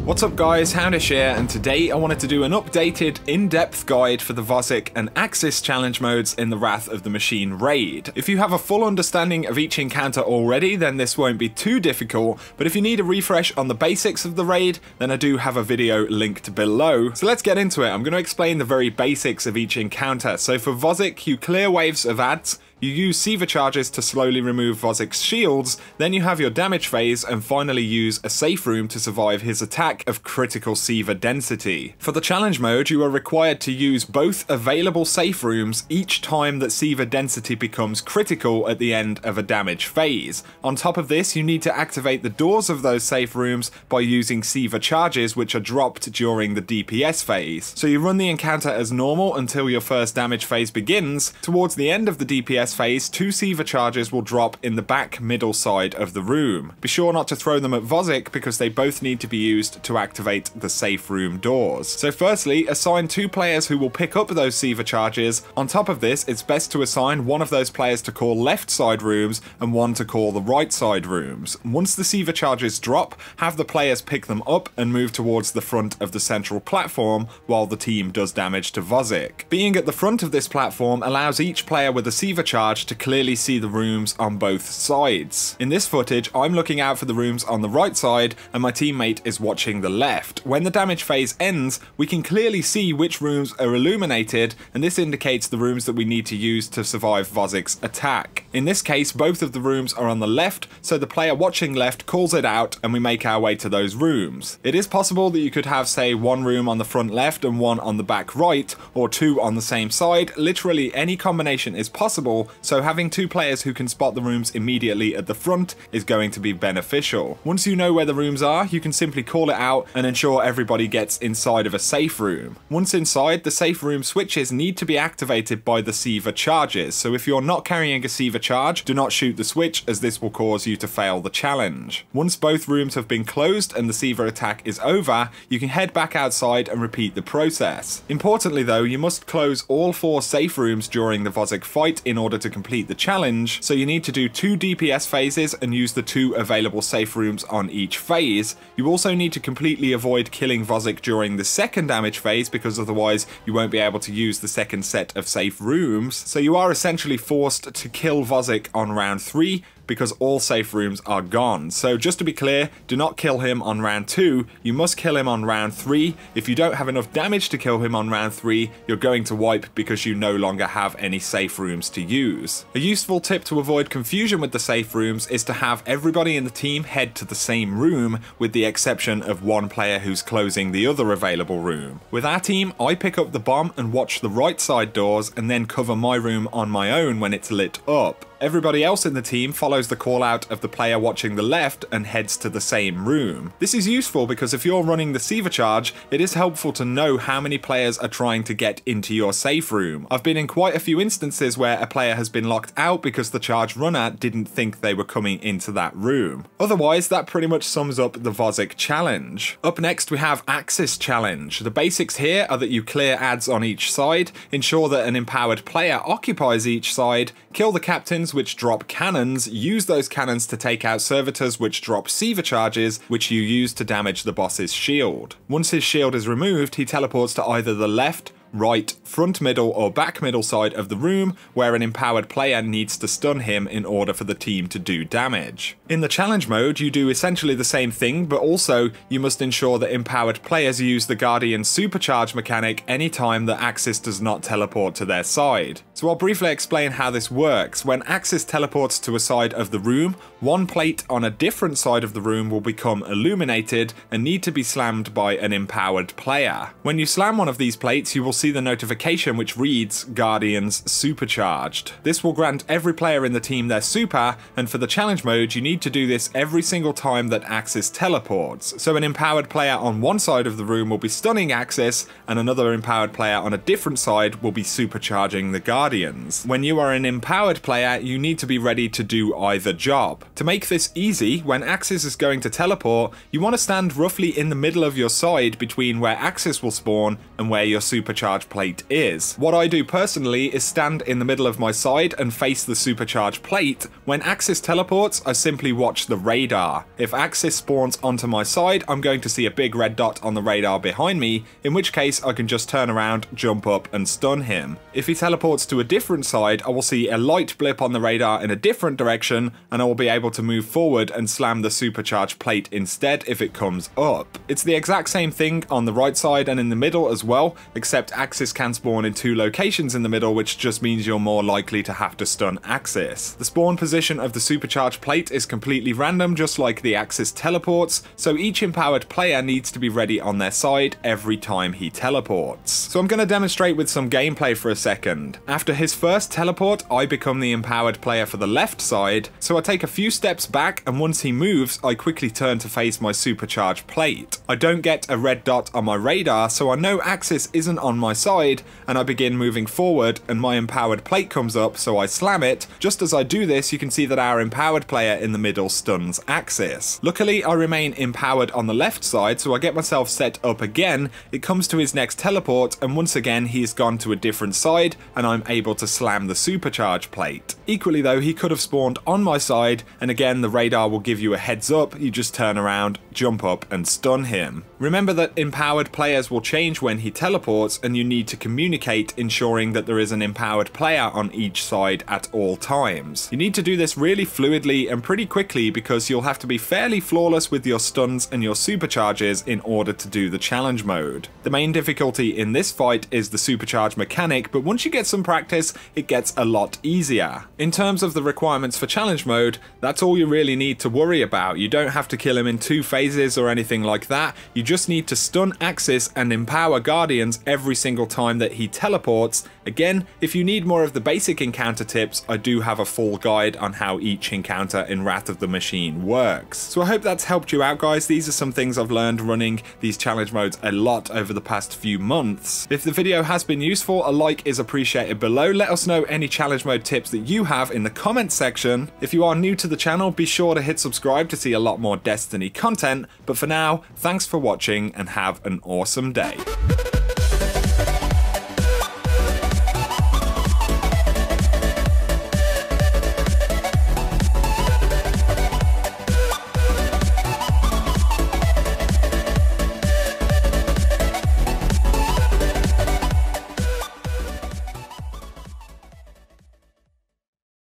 What's up guys, XHOUNDISHx here, and today I wanted to do an updated, in-depth guide for the Vosik and Aksis challenge modes in the Wrath of the Machine raid. If you have a full understanding of each encounter already, then this won't be too difficult, but if you need a refresh on the basics of the raid, then I do have a video linked below. So let's get into it. I'm going to explain the very basics of each encounter. So for Vosik, you clear waves of ads, you use Siva charges to slowly remove Vosik's shields, then you have your damage phase, and finally use a safe room to survive his attack of critical Siva density. For the challenge mode, you are required to use both available safe rooms each time that Siva density becomes critical at the end of a damage phase. On top of this, you need to activate the doors of those safe rooms by using Siva charges, which are dropped during the DPS phase. So you run the encounter as normal until your first damage phase begins. Towards the end of the DPS phase, 2 Siva charges will drop in the back middle side of the room. Be sure not to throw them at Vosik because they both need to be used to activate the safe room doors. So firstly, assign 2 players who will pick up those Siva charges. On top of this, it's best to assign one of those players to call left side rooms and one to call the right side rooms. Once the Siva charges drop, have the players pick them up and move towards the front of the central platform while the team does damage to Vosik. Being at the front of this platform allows each player with a Siva charge to clearly see the rooms on both sides. In this footage, I'm looking out for the rooms on the right side and my teammate is watching the left. When the damage phase ends, we can clearly see which rooms are illuminated, and this indicates the rooms that we need to use to survive Vosik's attack. In this case, both of the rooms are on the left, so the player watching left calls it out and we make our way to those rooms. It is possible that you could have, say, one room on the front left and one on the back right, or 2 on the same side. Literally any combination is possible, so having 2 players who can spot the rooms immediately at the front is going to be beneficial. Once you know where the rooms are, you can simply call it out and ensure everybody gets inside of a safe room. Once inside, the safe room switches need to be activated by the Siva charges, so if you're not carrying a Siva charge, do not shoot the switch as this will cause you to fail the challenge. Once both rooms have been closed and the Siva attack is over, you can head back outside and repeat the process. Importantly though, you must close all 4 safe rooms during the Vosik fight in order to complete the challenge, so you need to do 2 DPS phases and use the 2 available safe rooms on each phase. You also need to completely avoid killing Vosik during the second damage phase because otherwise you won't be able to use the second set of safe rooms, so you are essentially forced to kill Vosik on round 3 because all safe rooms are gone. So just to be clear, do not kill him on round 2, you must kill him on round 3. If you don't have enough damage to kill him on round 3, you're going to wipe because you no longer have any safe rooms to use. A useful tip to avoid confusion with the safe rooms is to have everybody in the team head to the same room, with the exception of one player who's closing the other available room. With our team, I pick up the bomb and watch the right side doors and then cover my room on my own when it's lit up. Everybody else in the team follows the call out of the player watching the left and heads to the same room. This is useful because if you're running the Siva charge, it is helpful to know how many players are trying to get into your safe room. I've been in quite a few instances where a player has been locked out because the charge runner didn't think they were coming into that room. Otherwise, that pretty much sums up the Vosik challenge. Up next we have Aksis challenge. The basics here are that you clear ads on each side, ensure that an empowered player occupies each side, kill the captains which drop cannons, use those cannons to take out servitors which drop Siva charges, which you use to damage the boss's shield. Once his shield is removed, he teleports to either the left, right, front middle or back middle side of the room where an empowered player needs to stun him in order for the team to do damage. In the challenge mode, you do essentially the same thing, but also you must ensure that empowered players use the Guardian supercharge mechanic anytime that Aksis does not teleport to their side. So I'll briefly explain how this works. When Aksis teleports to a side of the room, one plate on a different side of the room will become illuminated and need to be slammed by an empowered player. When you slam one of these plates, you will see the notification which reads Guardians Supercharged. This will grant every player in the team their super, and for the challenge mode you need to do this every single time that Aksis teleports. So an empowered player on one side of the room will be stunning Aksis, and another empowered player on a different side will be supercharging the Guardians. When you are an empowered player, you need to be ready to do either job. To make this easy, when Aksis is going to teleport, you want to stand roughly in the middle of your side between where Aksis will spawn and where your supercharge supercharge plate is. What I do personally is stand in the middle of my side and face the supercharge plate. When Aksis teleports, I simply watch the radar. If Aksis spawns onto my side, I'm going to see a big red dot on the radar behind me, in which case I can just turn around, jump up and stun him. If he teleports to a different side, I will see a light blip on the radar in a different direction, and I will be able to move forward and slam the supercharge plate instead if it comes up. It's the exact same thing on the right side and in the middle as well, except Aksis can spawn in 2 locations in the middle, which just means you're more likely to have to stun Aksis. The spawn position of the supercharge plate is completely random, just like the Aksis teleports, so each empowered player needs to be ready on their side every time he teleports. So I'm going to demonstrate with some gameplay for a second. After his first teleport, I become the empowered player for the left side, so I take a few steps back, and once he moves, I quickly turn to face my supercharge plate. I don't get a red dot on my radar, so I know Aksis isn't on my side, and I begin moving forward, and my empowered plate comes up, so I slam it. Just as I do this, you can see that our empowered player in the middle stuns Aksis. Luckily, I remain empowered on the left side, so I get myself set up again. It comes to his next teleport, and once again he's gone to a different side, and I'm able to slam the supercharge plate. Equally though, he could have spawned on my side, and again the radar will give you a heads up. You just turn around, jump up and stun him. Remember that empowered players will change when he teleports, and you need to communicate, ensuring that there is an empowered player on each side at all times. You need to do this really fluidly and pretty quickly, because you'll have to be fairly flawless with your stuns and your supercharges in order to do the challenge mode. The main difficulty in this fight is the supercharge mechanic, but once you get some practice, it gets a lot easier. In terms of the requirements for challenge mode, that's all you really need to worry about. You don't have to kill him in 2 phases or anything like that. You just need to stun Aksis and empower Guardians every single time that he teleports. Again, if you need more of the basic encounter tips, I do have a full guide on how each encounter in Wrath of the Machine works. So I hope that's helped you out, guys. These are some things I've learned running these challenge modes a lot over the past few months. If the video has been useful, a like is appreciated below. Let us know any challenge mode tips that you have in the comments section. If you are new to the channel, be sure to hit subscribe to see a lot more Destiny content. But for now, thanks for watching and have an awesome day.